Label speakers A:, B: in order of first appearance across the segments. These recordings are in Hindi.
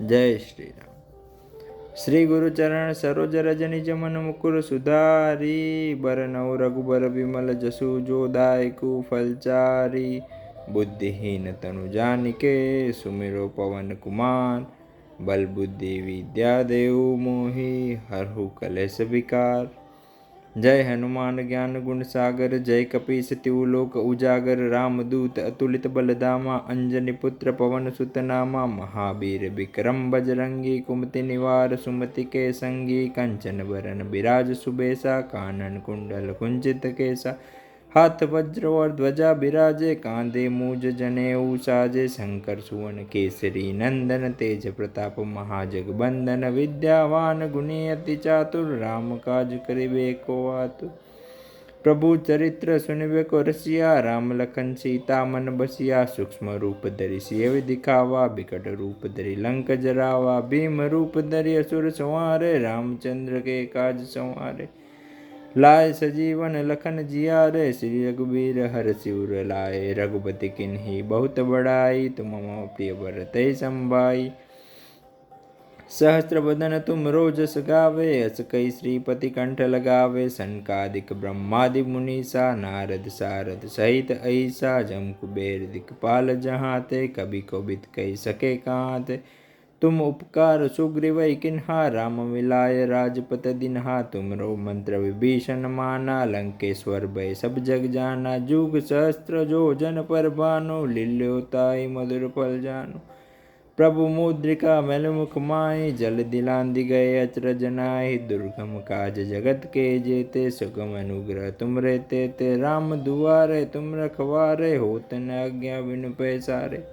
A: जय श्री राम। श्री गुरु चरण सरोज रज निज मन मुकुर सुधारी, बरनऊ रघुबर विमल जसु जो दायकु फलचारी। बुद्धिहीन तनु जानिके सुमिरो पवन कुमार, बल बुद्धि विद्या देहु मोहि हरहु कलेश विकार। जय हनुमान ज्ञान गुण सागर, जय कपीस तिहु लोक उजागर। रामदूत अतुलित बल धामा, अंजनी पुत्र पवन सुत नामा। महावीर विक्रम बजरंगी, कुमति निवार सुमति के संगी। कंचन बरन बिराज सुबेसा, कानन कुंडल कुंचित केसा। हाथ वज्र और ध्वजा बिराजे, कांधे मूज जनेऊ साजे। शंकर सुवन केसरी नंदन, तेज प्रताप महाजगबंदन। विद्यावान गुणी अति चातुर, राम काज करिबे को आतुर। प्रभु चरित्र सुनिबे को रसिया, राम लखन सीता मन बसिया। सूक्ष्म रूप धरि सियहि दिखावा, बिकट रूप धरि लंक जरावा। भीम रूप धरि असुर संहारे, रामचंद्र के काज संवारे। लाए सजीवन लखन जियारे, श्री रघुबीर हर शिवर लाए। रघुपति किन्ही बहुत बड़ाई, तुम मम प्रिय भरतहि संभाई। सहस्त्र बदन तुम रोजस गावे, अस कई श्रीपति कंठ लगावे। सनकादिक ब्रह्मादि मुनीसा, नारद सारद सहित ऐसा। जम कुबेर दिक्पाल जहाते, कभी कोबिद कही सके कांते। तुम उपकार सुग्रीव किन्हा, राम मिलाय राजपत दिन्हा। तुमरो मंत्र विभीषण माना, लंकेश्वर भय सब जग जाना। जुग सहस्त्र जो जन पर भानु, लील्यो ताई मधुर फल जानु। प्रभु मुद्रिका मेल मुख माहि, जल दिलांदि गए अचरज नाहि। दुर्गम काज जगत के जेते, सुगम अनुग्रह तुम रे तेते। राम दुआरे तुम रखवारे, होत न आज्ञा बिनु पैसारे।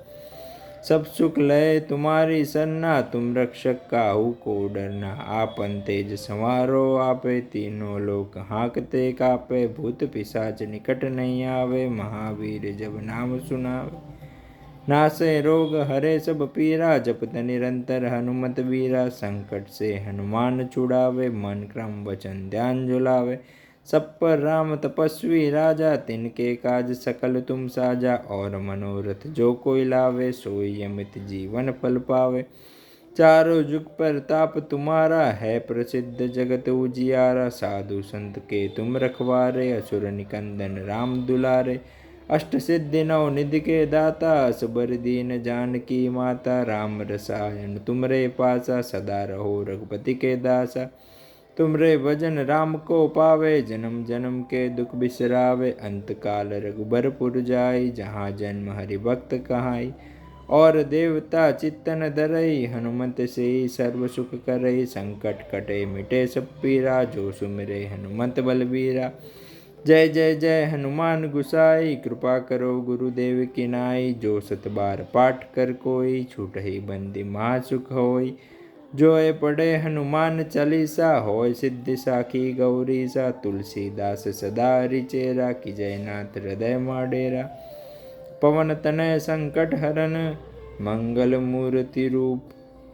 A: सब सुख लय तुम्हारी सरना, तुम रक्षक काहू को डरना। आपन तेज संवारो आपे, तीनों लोक हाँकते कापे। भूत पिशाच निकट नहीं आवे, महावीर जब नाम सुनावे। नासे रोग हरे सब पीरा, जपत निरंतर हनुमत बीरा। संकट से हनुमान छुड़ावे, मन क्रम वचन ध्यान झुलावे। सब पर राम तपस्वी राजा, तिनके काज सकल तुम साजा। और मनोरथ जो कोई लावे, सोई अमित जीवन फल पावे। चारों जुग पर ताप तुम्हारा, है प्रसिद्ध जगत उजियारा। साधु संत के तुम रखवारे, असुर निकंदन राम दुलारे। अष्ट सिद्धि नौ निधि के दाता, असबर दीन जानकी माता। राम रसायन तुमरे पासा, सदा रहो रघुपति के दासा। तुमरे भजन राम को पावे, जन्म जन्म के दुख बिसरावे। अंत काल रघुबरपुर जाई, जहाँ जन्म हरि भक्त कहाई। और देवता चित्तन धरई, हनुमत से सर्व सुख करई। संकट कटे मिटे सब पीरा, जो सुमिरे हनुमत बलबीरा। जय जय जय हनुमान गुसाई, कृपा करो गुरुदेव की नाई। जो सत बार पाठ कर कोई, छूटहि बंदी महासुख होई। जो ए पढ़े हनुमान चालीसा, होय सिद्धि साखी गौरीसा। तुलसीदास सदा हरिचेरा, की जयनाथ हृदय माडेरा। पवन तनय संकट हरन, मंगल मूर्ति रूप।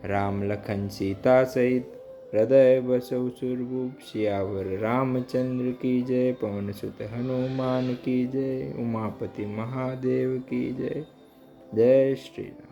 A: राम लखन सीता सहित, हृदय बसौ सुरभूप। सियावर रामचंद्र की जय, पवन सुत हनुमान की जय। उमापति महादेव की जय। जय श्री राम।